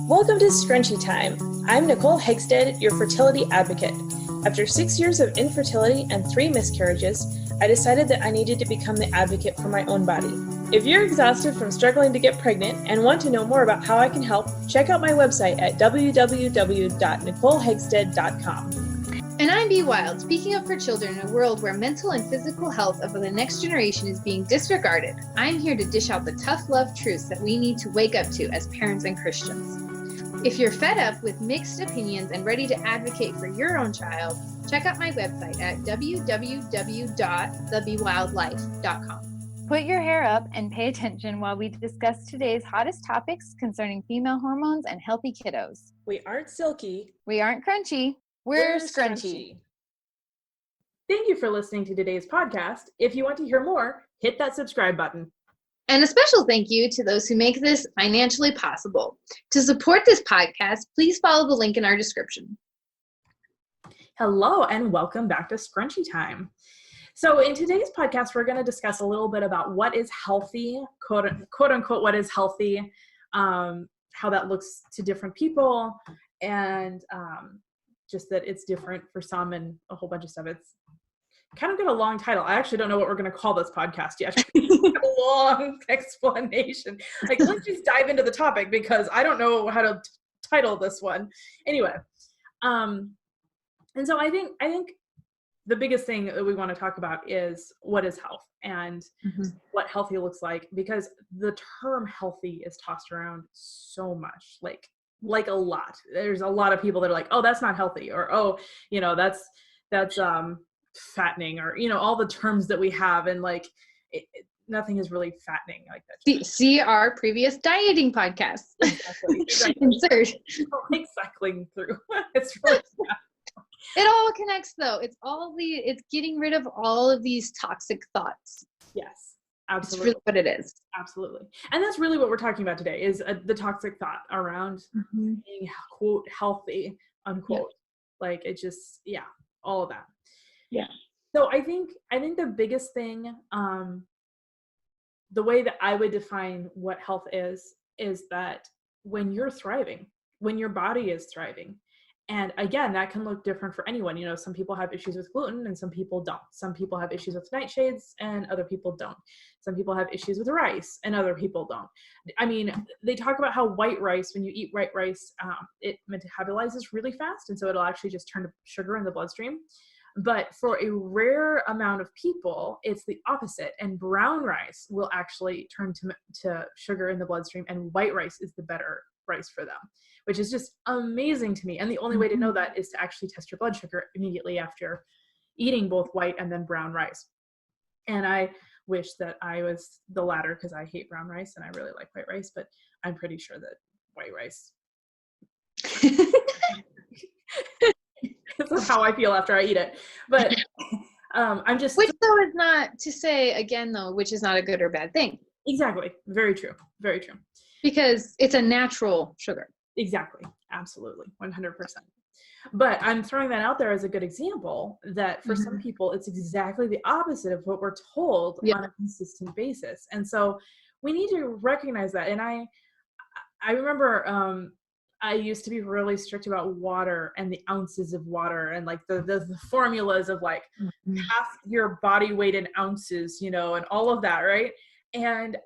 Welcome to Scrunchy Time. I'm Nicole Hegstead, your fertility advocate. After 6 years of infertility and 3 miscarriages, I decided that I needed to become the advocate for my own body. If you're exhausted from struggling to get pregnant and want to know more about how I can help, check out my website at www.nicolehegstead.com. And I'm Bee Wild, speaking up for children in a world where mental and physical health of the next generation is being disregarded. I'm here to dish out the tough love truths that we need to wake up to as parents and Christians. If you're fed up with mixed opinions and ready to advocate for your own child, check out my website at www.thebewildlife.com. Put your hair up and pay attention while we discuss today's hottest topics concerning female hormones and healthy kiddos. We aren't silky. We aren't crunchy. We're scrunchy. Thank you for listening to today's podcast. If you want to hear more, hit that subscribe button. And a special thank you to those who make this financially possible. To support this podcast, please follow the link in our description. Hello, and welcome back to Scrunchy Time. So in today's podcast, we're going to discuss a little bit about what is healthy, quote unquote, what is healthy, how that looks to different people, and just that it's different for some and a whole bunch of stuff. It's kind of got a long title. I actually don't know what we're going to call this podcast yet. A long explanation. Like, let's just dive into the topic because I don't know how to title this one. Anyway, and so I think the biggest thing that we want to talk about is what is health and what healthy looks like, because the term healthy is tossed around so much, like a lot. There's a lot of people that are like, oh, that's not healthy, or oh, that's fattening, or all the terms that we have, and like nothing is really fattening like that. See our previous dieting podcasts. Exactly. Insert. Like cycling through. It's really sad. It all connects though. It's getting rid of all of these toxic thoughts. Yes. Absolutely. It's really what it is. Absolutely. And that's really what we're talking about today is the toxic thought around being, quote, healthy, unquote. Yeah. Like it just, all of that. Yeah. So I think the biggest thing, the way that I would define what health is that when you're thriving, when your body is thriving. And again, that can look different for anyone. Some people have issues with gluten and some people don't. Some people have issues with nightshades and other people don't. Some people have issues with rice and other people don't. I mean, they talk about how white rice, when you eat white rice, it metabolizes really fast. And so it'll actually just turn to sugar in the bloodstream. But for a rare amount of people, it's the opposite. And brown rice will actually turn to sugar in the bloodstream, and white rice is the better rice for them, which is just amazing to me. And the only way to know that is to actually test your blood sugar immediately after eating both white and then brown rice. And I wish that I was the latter, because I hate brown rice and I really like white rice, but I'm pretty sure that white rice this is how I feel after I eat it. But I'm just... Which though is not to say, again though, which is not a good or bad thing. Exactly. Very true. Very true. Because it's a natural sugar. Exactly. Absolutely. 100%. But I'm throwing that out there as a good example that for some people, it's exactly the opposite of what we're told on a consistent basis. And so we need to recognize that. And I remember I used to be really strict about water and the ounces of water and like the formulas of like half your body weight in ounces, and all of that. Right. And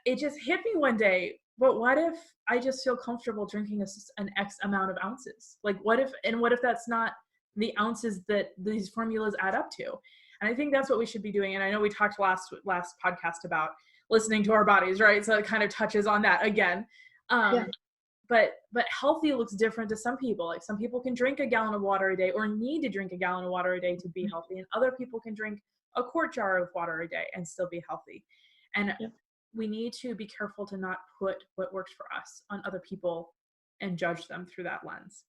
it just hit me one day. But what if I just feel comfortable drinking an X amount of ounces? Like what if that's not the ounces that these formulas add up to? And I think that's what we should be doing. And I know we talked last podcast about listening to our bodies, right? So it kind of touches on that again. But healthy looks different to some people. Like some people can drink a gallon of water a day or need to drink a gallon of water a day to be healthy. And other people can drink a quart jar of water a day and still be healthy. And we need to be careful to not put what works for us on other people and judge them through that lens.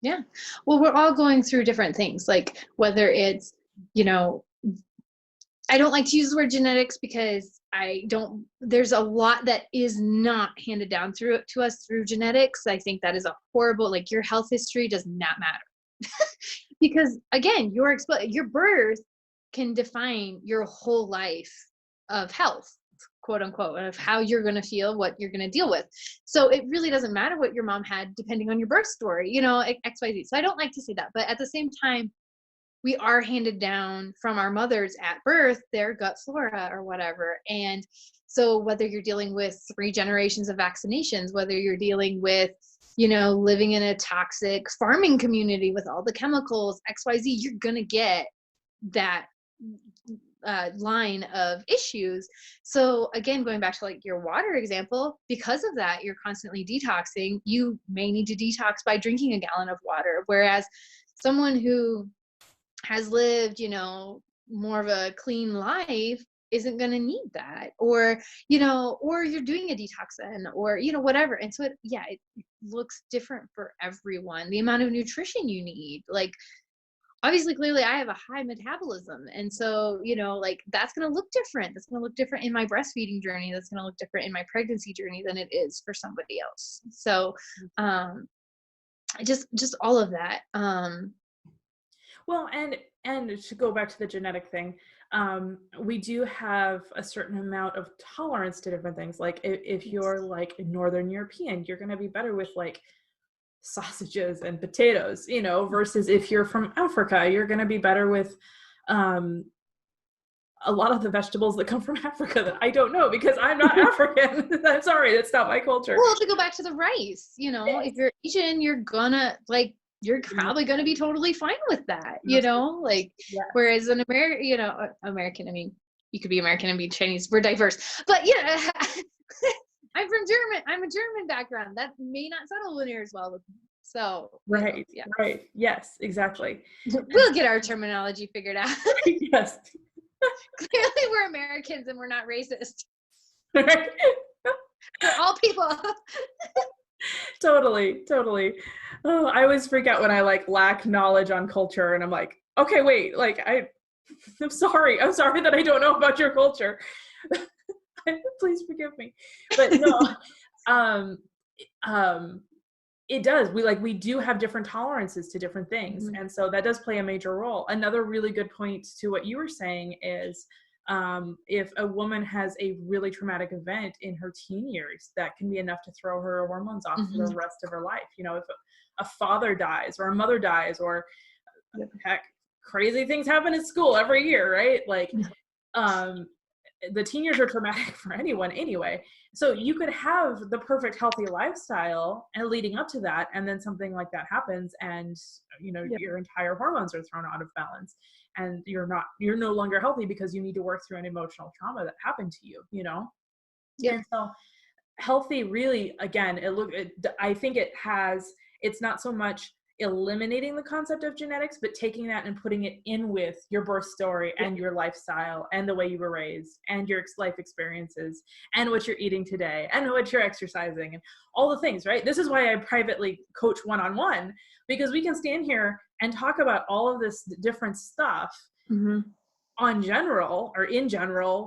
Yeah. Well, we're all going through different things, like whether it's, I don't like to use the word genetics because there's a lot that is not handed down to us through genetics. I think that is a horrible, like your health history does not matter because again, your birth can define your whole life of health. quote unquote, of how you're going to feel, what you're going to deal with. So it really doesn't matter what your mom had, depending on your birth story, you know, XYZ. So I don't like to say that, but at the same time, we are handed down from our mothers at birth, their gut flora or whatever. And so whether you're dealing with 3 generations of vaccinations, whether you're dealing with, you know, living in a toxic farming community with all the chemicals, XYZ, you're going to get that line of issues. So again, going back to like your water example, because of that, you're constantly detoxing. You may need to detox by drinking a gallon of water. Whereas someone who has lived, you know, more of a clean life isn't going to need that, or, you know, or you're doing a detox then, or, you know, whatever. And so it looks different for everyone. The amount of nutrition you need, like, obviously, clearly I have a high metabolism. And so, you know, like that's going to look different. That's going to look different in my breastfeeding journey. That's going to look different in my pregnancy journey than it is for somebody else. So, just all of that. Well, and to go back to the genetic thing, we do have a certain amount of tolerance to different things. Like if you're like Northern European, you're going to be better with like sausages and potatoes, you know, versus if you're from Africa, you're going to be better with a lot of the vegetables that come from Africa that I don't know because I'm not African. I'm sorry, that's not my culture. Well, to go back to the rice, you know, if you're Asian, you're probably going to be totally fine with that, you know, like, whereas an American, you know, American, I mean, you could be American and be Chinese. We're diverse, but yeah, I'm a German background. That may not settle linear as well with me. So, right. Yes, exactly. We'll get our terminology figured out. Yes. Clearly we're Americans and we're not racist. Right. We're all people. Totally. Oh, I always freak out when I like lack knowledge on culture and I'm like, okay, wait, like I'm sorry that I don't know about your culture. Please forgive me. But no, it does. We do have different tolerances to different things. Mm-hmm. And so that does play a major role. Another really good point to what you were saying is if a woman has a really traumatic event in her teen years, that can be enough to throw her hormones off for the rest of her life. You know, if a father dies or a mother dies or heck, crazy things happen in school every year, right? Like, the teen years are traumatic for anyone anyway. So you could have the perfect healthy lifestyle and leading up to that, and then something like that happens and, you know, your entire hormones are thrown out of balance and you're no longer healthy because you need to work through an emotional trauma that happened to you, you know? Yeah. And so healthy really, again, I think it's not so much eliminating the concept of genetics, but taking that and putting it in with your birth story and your lifestyle and the way you were raised and your life experiences and what you're eating today and what you're exercising and all the things, right? This is why I privately coach one-on-one, because we can stand here and talk about all of this different stuff in general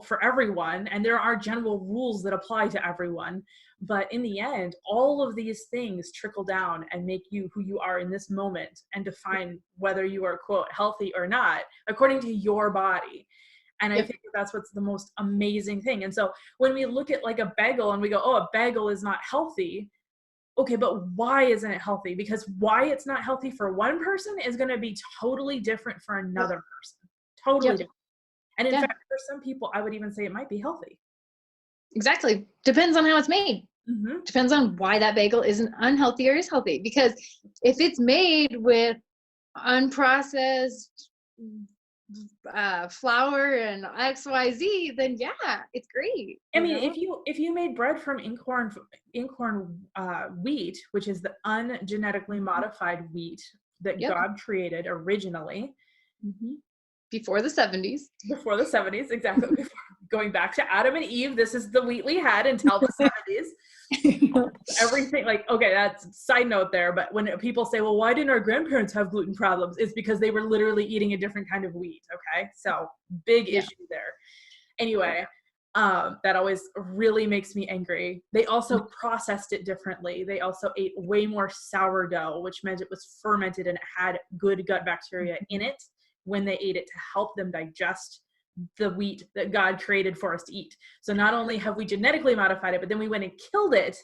for everyone. And there are general rules that apply to everyone. But in the end, all of these things trickle down and make you who you are in this moment and define whether you are, quote, healthy or not, according to your body. And I think that's what's the most amazing thing. And so when we look at like a bagel and we go, oh, a bagel is not healthy. Okay, but why isn't it healthy? Because why it's not healthy for one person is going to be totally different for another person. Totally different. And in fact, for some people, I would even say it might be healthy. Exactly. Depends on how it's made. Depends on why that bagel isn't unhealthy or is healthy. Because if it's made with unprocessed flour and XYZ, then it's great. I mean, if you made bread from incorn wheat, which is the ungenetically modified wheat that God created originally. Before the 70s. Exactly. Before, going back to Adam and Eve, this is the wheat we had until the 70s. Everything, like, okay, that's side note there, but when people say, well, why didn't our grandparents have gluten problems? It's because they were literally eating a different kind of wheat, okay? So, big issue there. Anyway, that always really makes me angry. They also processed it differently. They also ate way more sourdough, which meant it was fermented and it had good gut bacteria in it when they ate it to help them digest the wheat that God created for us to eat. So not only have we genetically modified it, but then we went and killed it.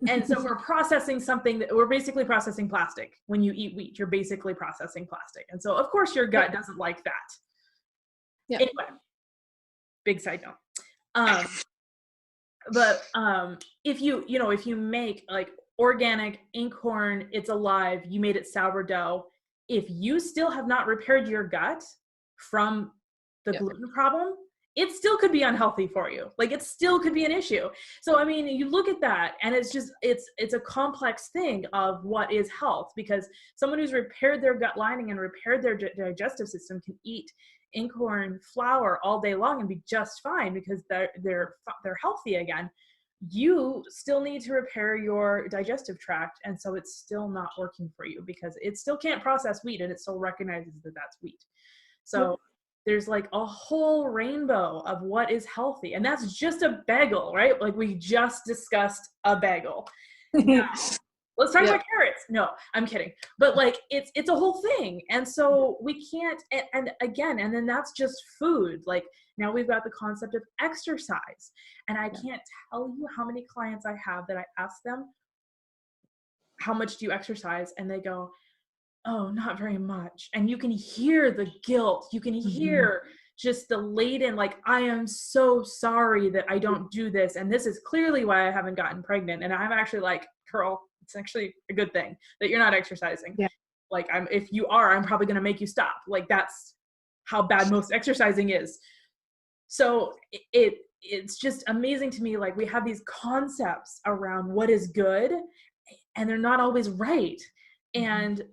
And so we're processing something that we're basically processing plastic. When you eat wheat, you're basically processing plastic. And so of course your gut doesn't like that. Yeah. Anyway, big side note. But if you make like organic inkhorn, it's alive, you made it sourdough, if you still have not repaired your gut from the gluten problem, it still could be unhealthy for you. Like it still could be an issue. So, I mean, you look at that and it's just, it's a complex thing of what is health, because someone who's repaired their gut lining and repaired their digestive system can eat inkhorn flour all day long and be just fine because they're healthy again. You still need to repair your digestive tract, and so it's still not working for you because it still can't process wheat and it still recognizes that that's wheat. So there's like a whole rainbow of what is healthy, and that's just a bagel, right? Like we just discussed a bagel. Now, let's talk about carrots. No, I'm kidding. But like it's a whole thing. And so we can't, and again, and then that's just food. Like now we've got the concept of exercise. And I can't tell you how many clients I have that I ask them, how much do you exercise? And they go, oh, not very much. And you can hear the guilt. You can hear just the laden, like, I am so sorry that I don't do this. And this is clearly why I haven't gotten pregnant. And I'm actually like, girl, it's actually a good thing that you're not exercising. Yeah. Like if you are, I'm probably going to make you stop. Like that's how bad most exercising is. So it's just amazing to me. Like we have these concepts around what is good and they're not always right. And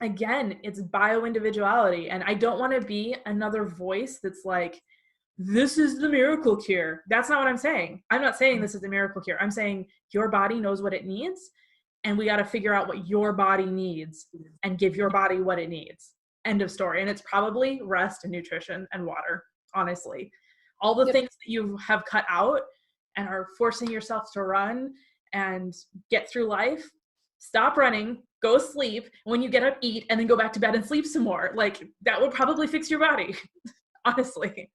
again, it's bio-individuality. And I don't want to be another voice that's like, this is the miracle cure. That's not what I'm saying. I'm not saying this is the miracle cure. I'm saying your body knows what it needs, and we got to figure out what your body needs and give your body what it needs. End of story. And it's probably rest and nutrition and water, honestly. All the things that you have cut out and are forcing yourself to run and get through life, stop running, go sleep. When you get up, eat, and then go back to bed and sleep some more. Like that would probably fix your body, honestly.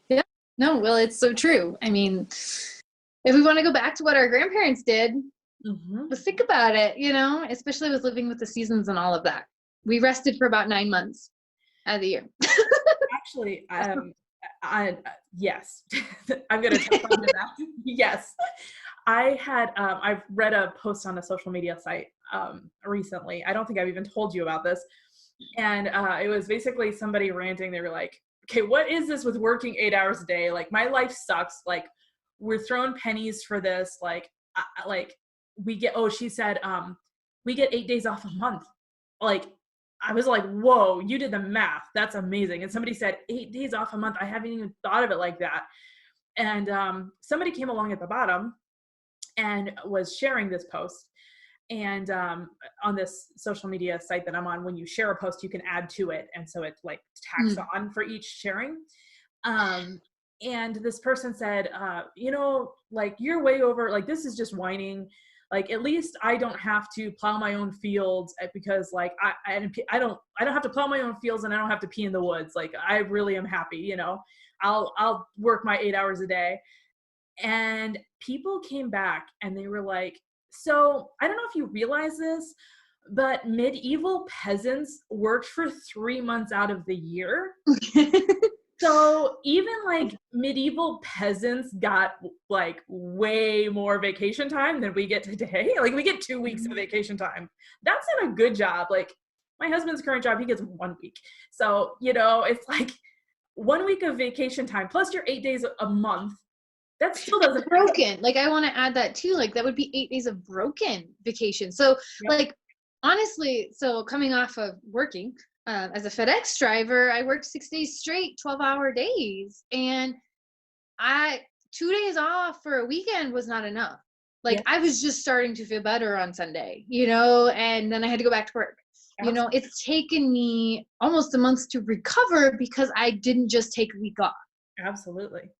Yeah, no, well, it's so true. I mean, if we want to go back to what our grandparents did, let's think about it, especially with living with the seasons and all of that. We rested for about 9 months out of the year. Actually, yes, I'm going to tell you that. Yes. I've read a post on a social media site recently. I don't think I've even told you about this. And it was basically somebody ranting. They were like, okay, what is this with working 8 hours a day? Like my life sucks. Like we're throwing pennies for this. Like we get, she said, we get 8 days off a month. Like I was like, whoa, you did the math. That's amazing. And somebody said 8 days off a month. I haven't even thought of it like that. And somebody came along at the bottom and was sharing this post. And on this social media site that I'm on, when you share a post, you can add to it. And so it like tacks on for each sharing. And this person said, like you're way over, like this is just whining. Like at least I don't have to plow my own fields because like I don't have to plow my own fields and I don't have to pee in the woods. Like I really am happy, I'll work my 8 hours a day. And people came back and they were like, so I don't know if you realize this, but medieval peasants worked for 3 months out of the year. So even like medieval peasants got like way more vacation time than we get today. Like we get 2 weeks of vacation time. That's not a good job. Like my husband's current job, he gets 1 week. So, it's like 1 week of vacation time plus your 8 days a month. That still doesn't broken. Like I want to add that too. Like that would be 8 days of broken vacation. So like honestly, so coming off of working as a FedEx driver, I worked 6 days straight, 12-hour days, and 2 days off for a weekend was not enough. Like I was just starting to feel better on Sunday, and then I had to go back to work. Absolutely. It's taken me almost a month to recover because I didn't just take a week off. Absolutely.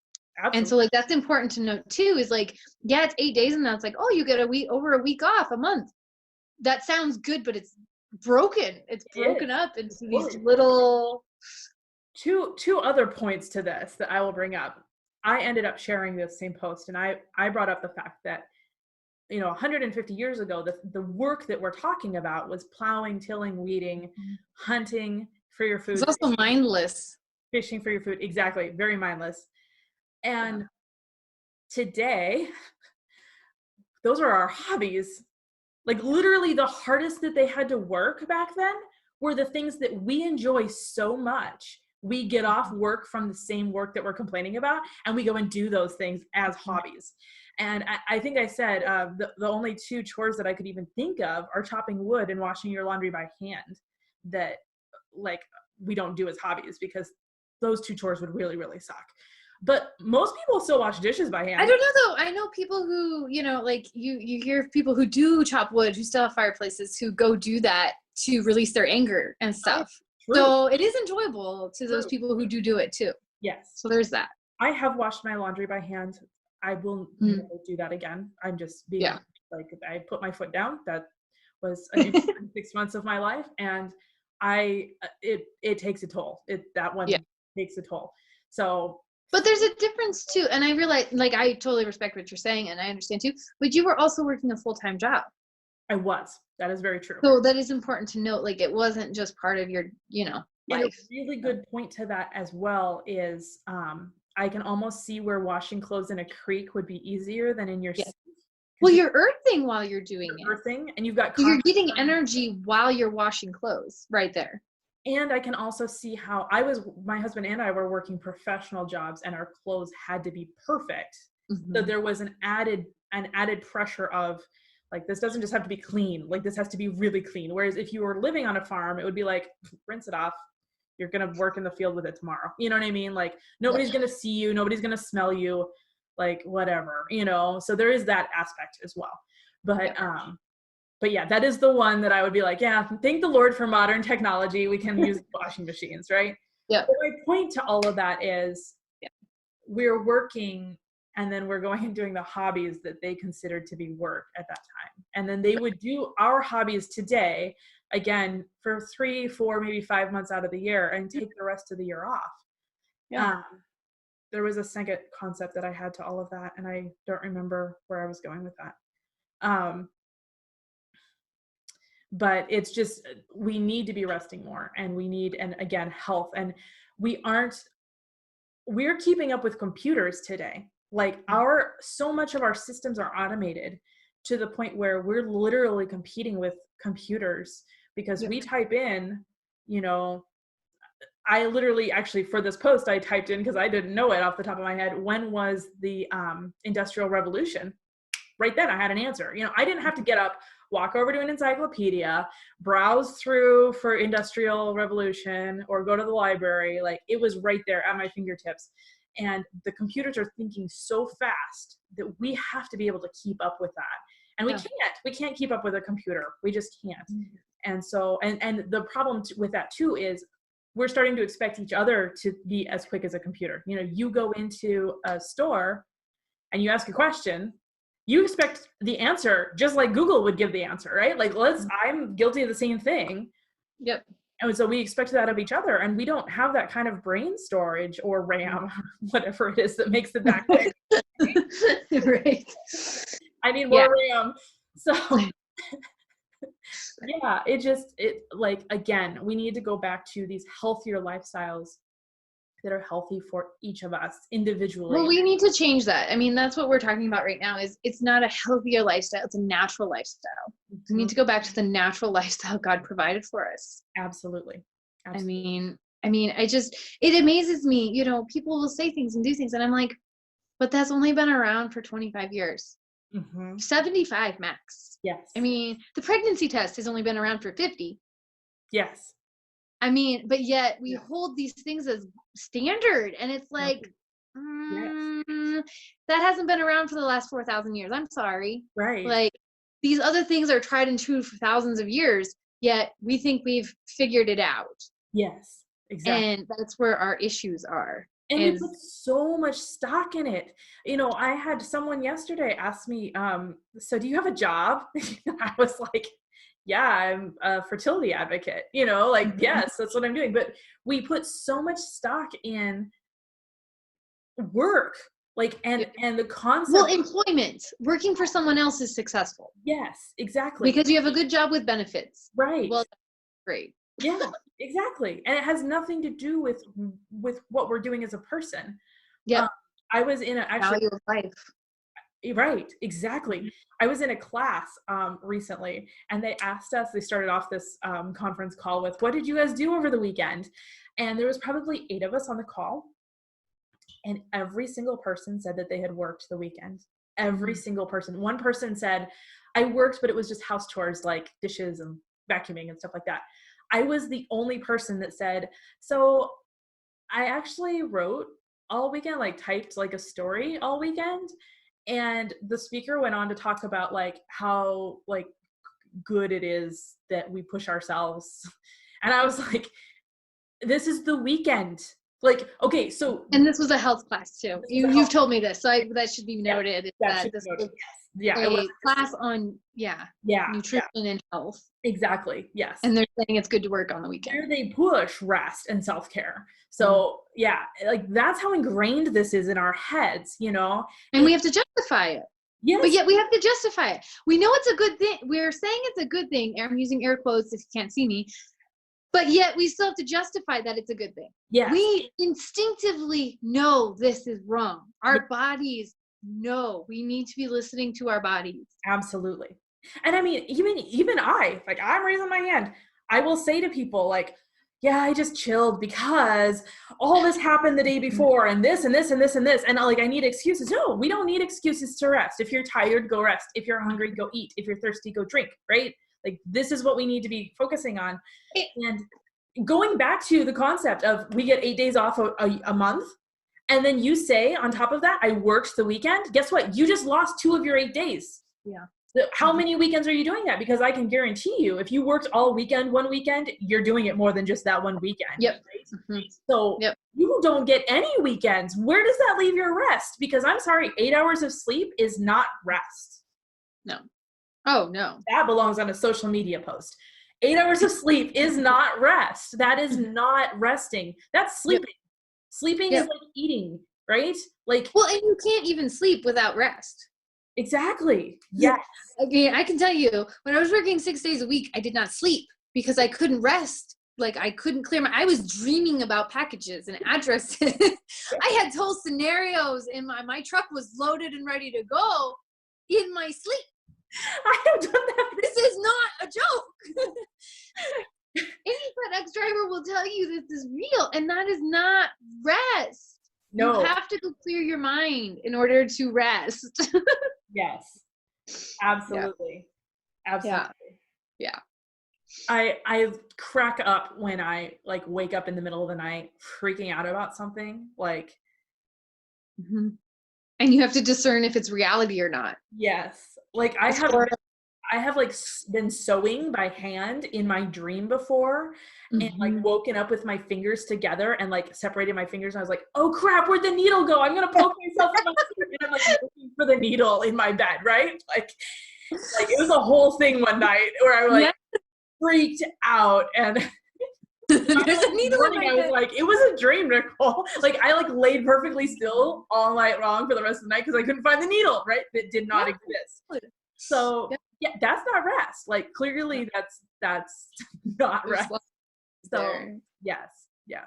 And so like that's important to note too, is like, it's 8 days and that's like, oh, you get over a week off a month. That sounds good, but it's broken. It's broken up into these little two other points to this that I will bring up. I ended up sharing this same post, and I brought up the fact that, 150 years ago, the work that we're talking about was plowing, tilling, weeding, hunting for your food. It's also mindless. Fishing for your food. Exactly. Very mindless. And today, those are our hobbies. Like literally the hardest that they had to work back then were the things that we enjoy so much. We get off work from the same work that we're complaining about, and we go and do those things as hobbies. And I think I said the only two chores that I could even think of are chopping wood and washing your laundry by hand, that like we don't do as hobbies, because those two chores would really, really suck. But most people still wash dishes by hand. I don't know though. I know people who, like you hear of people who do chop wood, who still have fireplaces, who go do that to release their anger and stuff. True. So it is enjoyable to those people who do it too. Yes. So there's that. I have washed my laundry by hand. I will never do that again. I'm just being like, I put my foot down. That was 6 months of my life, and it takes a toll. That one takes a toll. So. But there's a difference too, and I realize, like, I totally respect what you're saying, and I understand too. But you were also working a full-time job. I was. That is very true. So that is important to note. Like, it wasn't just part of your, life. And a really good point to that as well is, I can almost see where washing clothes in a creek would be easier than in your. Yes. Well, you're earthing while you're doing it. Earthing, and you've got. So you're getting energy while you're washing clothes, right there. And I can also see how my husband and I were working professional jobs, and our clothes had to be perfect. Mm-hmm. So there was an added pressure of, like, this doesn't just have to be clean. Like, this has to be really clean. Whereas if you were living on a farm, it would be like, rinse it off. You're going to work in the field with it tomorrow. You know what I mean? Like, nobody's going to see you. Nobody's going to smell you, like, whatever, So there is that aspect as well. But yeah, that is the one that I would be like, yeah, thank the Lord for modern technology. We can use washing machines, right? Yeah. But my point to all of that is we're working, and then we're going and doing the hobbies that they considered to be work at that time. And then they would do our hobbies today, again, for 3, 4, maybe 5 months out of the year, and take the rest of the year off. Yeah. There was a second concept that I had to all of that, and I don't remember where I was going with that. But it's just, we need to be resting more, and we need, and again, health. And we're keeping up with computers today. Like, so much of our systems are automated to the point where we're literally competing with computers, because we type in, I literally, actually, for this post, I typed in, because I didn't know it off the top of my head, when was the Industrial Revolution? Right then I had an answer. I didn't have to get up, walk over to an encyclopedia, browse through for Industrial Revolution, or go to the library. Like, it was right there at my fingertips. And the computers are thinking so fast that we have to be able to keep up with that. And we can't keep up with a computer. We just can't. Mm-hmm. And so, and the problem with that too is we're starting to expect each other to be as quick as a computer. You go into a store and you ask a question, you expect the answer just like Google would give the answer, right? Like, I'm guilty of the same thing. Yep. And so we expect that of each other, and we don't have that kind of brain storage or RAM, whatever it is that makes it that quick. Right. I need more RAM. So yeah, like, again, we need to go back to these healthier lifestyles that are healthy for each of us individually. Well, we need to change that. I mean, that's what we're talking about right now, is it's not a healthier lifestyle. It's a natural lifestyle. Mm-hmm. We need to go back to the natural lifestyle God provided for us. Absolutely. I mean, it amazes me, people will say things and do things, and I'm like, but that's only been around for 25 years. Mm-hmm. 75 max. Yes. I mean, the pregnancy test has only been around for 50. Yes. I mean, but yet we hold these things as standard, and it's like, that hasn't been around for the last 4,000 years. I'm sorry. Right. Like, these other things are tried and true for thousands of years, yet we think we've figured it out. Yes, exactly. And that's where our issues are. And we put so much stock in it. I had someone yesterday ask me, so do you have a job? I was like, yeah, I'm a fertility advocate, you know, like, yes, that's what I'm doing. But we put so much stock in work, like, and the concept. Well, employment, working for someone else is successful. Yes, exactly. Because you have a good job with benefits. Right. Well, great. Yeah, exactly. And it has nothing to do with what we're doing as a person. Yeah. I was in Value of life. Right, exactly. I was in a class recently, and they asked us, they started off this conference call with, what did you guys do over the weekend? And there was probably 8 of us on the call, and every single person said that they had worked the weekend. Every single person. One person said, I worked, but it was just house chores like dishes and vacuuming and stuff like that. I was the only person that said, so I actually wrote all weekend, like typed like a story all weekend. And the speaker went on to talk about like how like good it is that we push ourselves. And I was like, this is the weekend. Like, okay, so. And this was a health class too. You've told me this, so that should be noted. Yeah, that this was a class on nutrition and health. Exactly. Yes. And they're saying it's good to work on the weekend. Here they push rest and self-care. So yeah, like that's how ingrained this is in our heads, you know? And we have to justify it. Yes. But yet we have to justify it. We know it's a good thing. We're saying it's a good thing. I'm using air quotes if you can't see me. But yet we still have to justify that it's a good thing. Yes. We instinctively know this is wrong. Our bodies know. We need to be listening to our bodies. Absolutely. And I mean, even I, like, I'm raising my hand. I will say to people like, yeah, I just chilled because all this happened the day before and this and this and this and this. And like, I need excuses. No, we don't need excuses to rest. If you're tired, go rest. If you're hungry, go eat. If you're thirsty, go drink, right? Like, this is what we need to be focusing on. And going back to the concept of we get 8 days off a month. And then you say on top of that, I worked the weekend. Guess what? You just lost 2 of your 8 days. Yeah. How many weekends are you doing that? Because I can guarantee you, if you worked all weekend, one weekend, you're doing it more than just that one weekend. Yep. Right? So you don't get any weekends. Where does that leave your rest? Because I'm sorry, 8 hours of sleep is not rest. No. Oh, no. That belongs on a social media post. 8 hours of sleep is not rest. That is not resting. That's sleeping. Yep. Sleeping is like eating, right? Like, well, and you can't even sleep without rest. Exactly. Yes. I mean, I can tell you, when I was working 6 days a week, I did not sleep because I couldn't rest. Like, I couldn't clear I was dreaming about packages and addresses. I had whole scenarios in my truck was loaded and ready to go in my sleep. I have done that. This is not a joke. Any FedEx driver will tell you this is real, and that is not rest. No. You have to go clear your mind in order to rest. Yes. Absolutely. Yeah. Absolutely. Yeah. I crack up when I like wake up in the middle of the night freaking out about something, like and you have to discern if it's reality or not. Yes. Like I have like been sewing by hand in my dream before and like woken up with my fingers together and like separated my fingers. And I was like, oh crap, where'd the needle go? I'm going to poke myself in my sleep. And I'm like looking for the needle in my bed. Right. Like it was a whole thing one night where I was like freaked out and there's a needle in my bed. I was like, it was a dream, Nicole. Like I like laid perfectly still all night long for the rest of the night because I couldn't find the needle. Right. That did not exist. So yeah, that's not rest. Like clearly that's not rest. So yes. Yeah.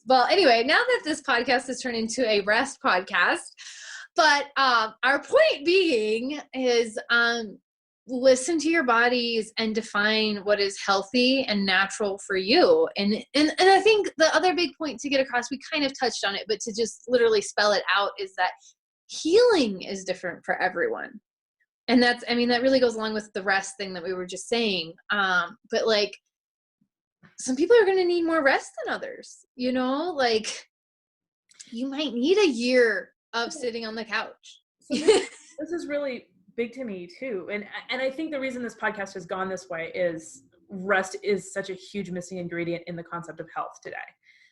Well, anyway, now that this podcast has turned into a rest podcast, but our point being is listen to your bodies and define what is healthy and natural for you. And I think the other big point to get across, we kind of touched on it, but to just literally spell it out is that healing is different for everyone. And that really goes along with the rest thing that we were just saying. But like, some people are going to need more rest than others, you know, like you might need a year of sitting on the couch. So this is really big to me too. And I think the reason this podcast has gone this way is rest is such a huge missing ingredient in the concept of health today.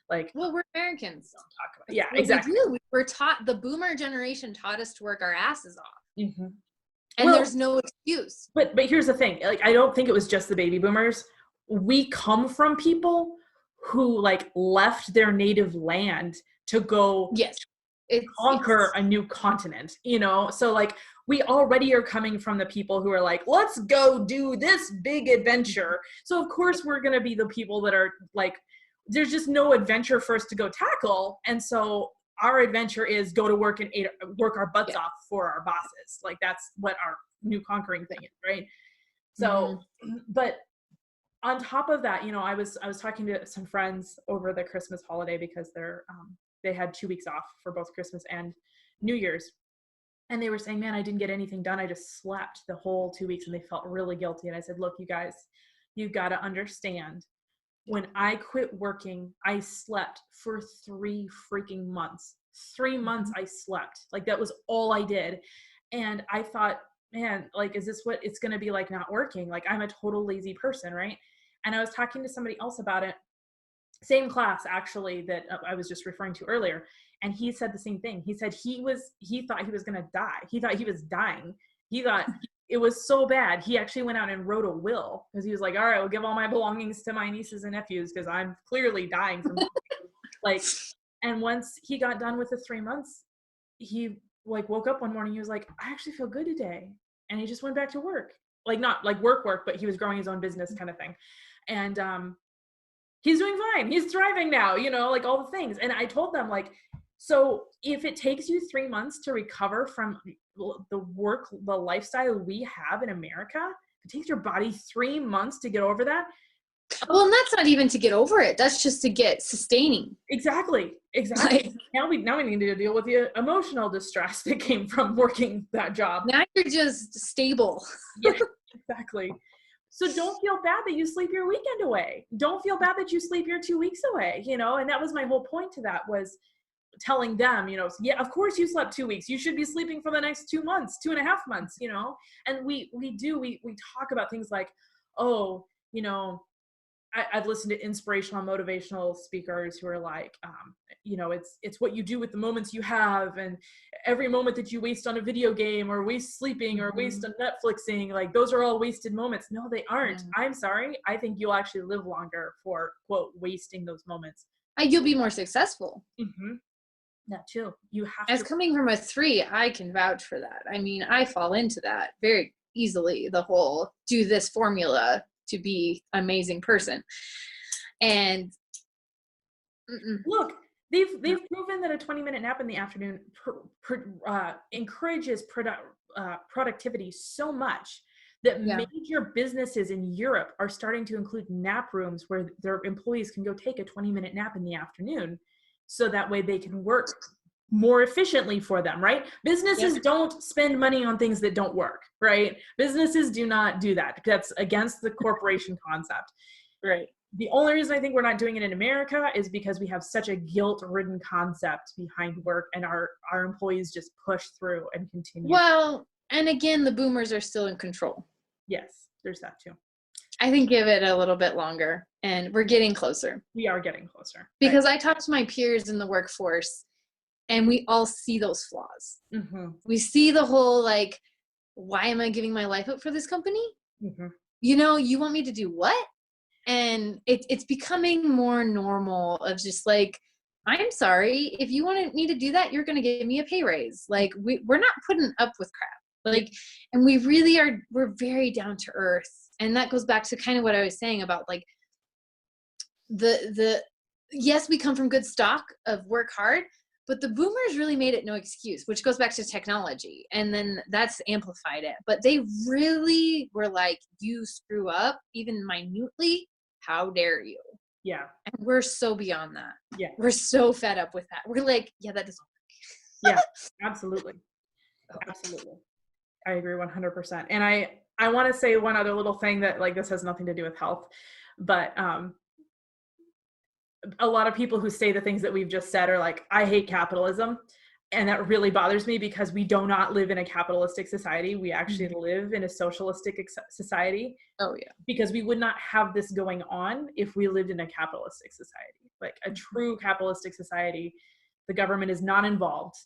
Like, well, we're Americans. Don't talk about it. Yeah, exactly. We're taught, the boomer generation taught us to work our asses off. And there's no excuse. But here's the thing. Like, I don't think it was just the baby boomers. We come from people who like left their native land to go conquer a new continent, you know? So like, we already are coming from the people who are like, let's go do this big adventure. So of course we're going to be the people that are like, there's just no adventure for us to go tackle. And so our adventure is go to work and work our butts off for our bosses. Like, that's what our new conquering thing is, right? So, but on top of that, you know, I was talking to some friends over the Christmas holiday because they had 2 weeks off for both Christmas and New Year's. And they were saying, man, I didn't get anything done. I just slept the whole 2 weeks, and they felt really guilty. And I said, look, you guys, you got to understand, when I quit working, I slept for 3 freaking months. 3 months I slept. Like, that was all I did. And I thought, man, like, is this what it's going to be like not working? Like, I'm a total lazy person, right? And I was talking to somebody else about it, same class actually, that I was just referring to earlier. And he said the same thing. He said he thought he was going to die. He thought he was dying. He thought it was so bad. He actually went out and wrote a will, because he was like, all right, we'll give all my belongings to my nieces and nephews, because I'm clearly dying from like, and once he got done with the 3 months, he like woke up one morning, he was like, I actually feel good today. And he just went back to work. Like, not like work, but he was growing his own business kind of thing. And he's doing fine. He's thriving now, you know, like all the things. And I told them, like, so if it takes you 3 months to recover from the lifestyle we have in America, if it takes your body 3 months to get over that. Well, and that's not even to get over it. That's just to get sustaining. Exactly. Like, now we need to deal with the emotional distress that came from working that job. Now you're just stable. Yeah, exactly. So don't feel bad that you sleep your weekend away. Don't feel bad that you sleep your 2 weeks away, you know? And that was my whole point to that, was telling them, you know, yeah, of course you slept 2 weeks. You should be sleeping for the next 2 months, 2.5 months, you know? And we talk about things like, oh, you know, I've listened to inspirational, motivational speakers who are like, you know, it's what you do with the moments you have, and every moment that you waste on a video game or waste sleeping or waste on Netflixing, like, those are all wasted moments. No, they aren't. I'm sorry. I think you'll actually live longer for, quote, wasting those moments. You'll be more successful. That too. You have As coming from a 3, I can vouch for that. I mean, I fall into that very easily. The whole do this formula to be an amazing person. And look, they've proven that a 20-minute nap in the afternoon encourages productivity so much that major businesses in Europe are starting to include nap rooms where their employees can go take a 20-minute nap in the afternoon, so that way they can work more efficiently for them, right? Businesses don't spend money on things that don't work, right? Businesses do not do that. That's against the corporation concept. Right. The only reason I think we're not doing it in America is because we have such a guilt-ridden concept behind work, and our employees just push through and continue. Well, and again, the boomers are still in control. Yes, there's that too. I think give it a little bit longer, and we're getting closer. We are getting closer. Because I talk to my peers in the workforce, and we all see those flaws. We see the whole, like, why am I giving my life up for this company? You know, you want me to do what? And it's becoming more normal of just like, I'm sorry, if you want me to do that, you're going to give me a pay raise. Like, we're not putting up with crap. Like, and we really are, we're very down to earth. And that goes back to kind of what I was saying about, like, yes, we come from good stock of work hard, but the boomers really made it no excuse, which goes back to technology. And then that's amplified it. But they really were like, you screw up even minutely, how dare you? Yeah. And we're so beyond that. Yeah. We're so fed up with that. We're like, yeah, that doesn't work. Yeah, absolutely. Absolutely. I agree 100%. And I want to say one other little thing that, like, this has nothing to do with health, but a lot of people who say the things that we've just said are like, I hate capitalism. And that really bothers me, because we do not live in a capitalistic society. We actually live in a socialistic society. Oh yeah. Because we would not have this going on if we lived in a capitalistic society. Like a true capitalistic society, the government is not involved.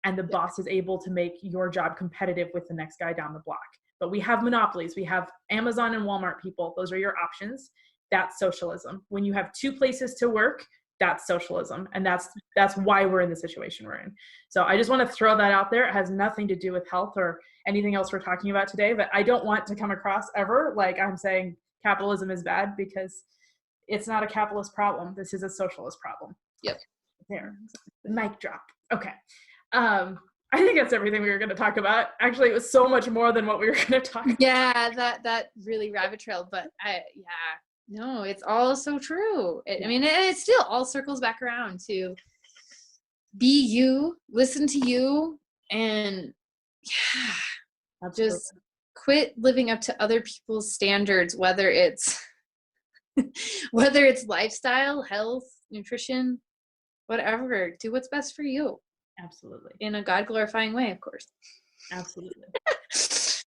and the boss is able to make your job competitive with the next guy down the block. But we have monopolies. We have Amazon and Walmart people. Those are your options. That's socialism. When you have two places to work, that's socialism. And that's why we're in the situation we're in. So I just want to throw that out there. It has nothing to do with health or anything else we're talking about today, but I don't want to come across ever like I'm saying capitalism is bad, because it's not a capitalist problem. This is a socialist problem. Yep. There. Mic drop. Okay. I think that's everything we were going to talk about. Actually, it was so much more than what we were going to talk about. Yeah, that really rabbit trailed, but no, it's all so true. I mean, it still all circles back around to be you, listen to you, and just quit living up to other people's standards, whether it's lifestyle, health, nutrition, whatever. Do what's best for you. Absolutely. In a God-glorifying way, of course. Absolutely. 100%.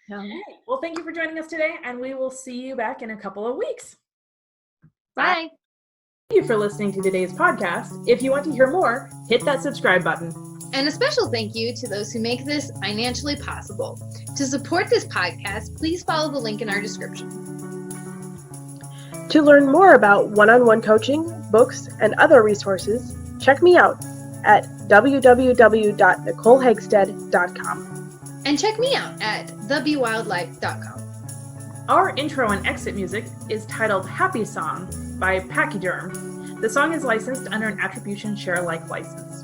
Yeah. Well, thank you for joining us today, and we will see you back in a couple of weeks. Bye. Thank you for listening to today's podcast. If you want to hear more, hit that subscribe button. And a special thank you to those who make this financially possible. To support this podcast, please follow the link in our description. To learn more about one-on-one coaching, books, and other resources, check me out at www.nicolehagstead.com. And check me out at thebewildlife.com. Our intro and exit music is titled Happy Song by Pachyderm. The song is licensed under an Attribution Share Alike license.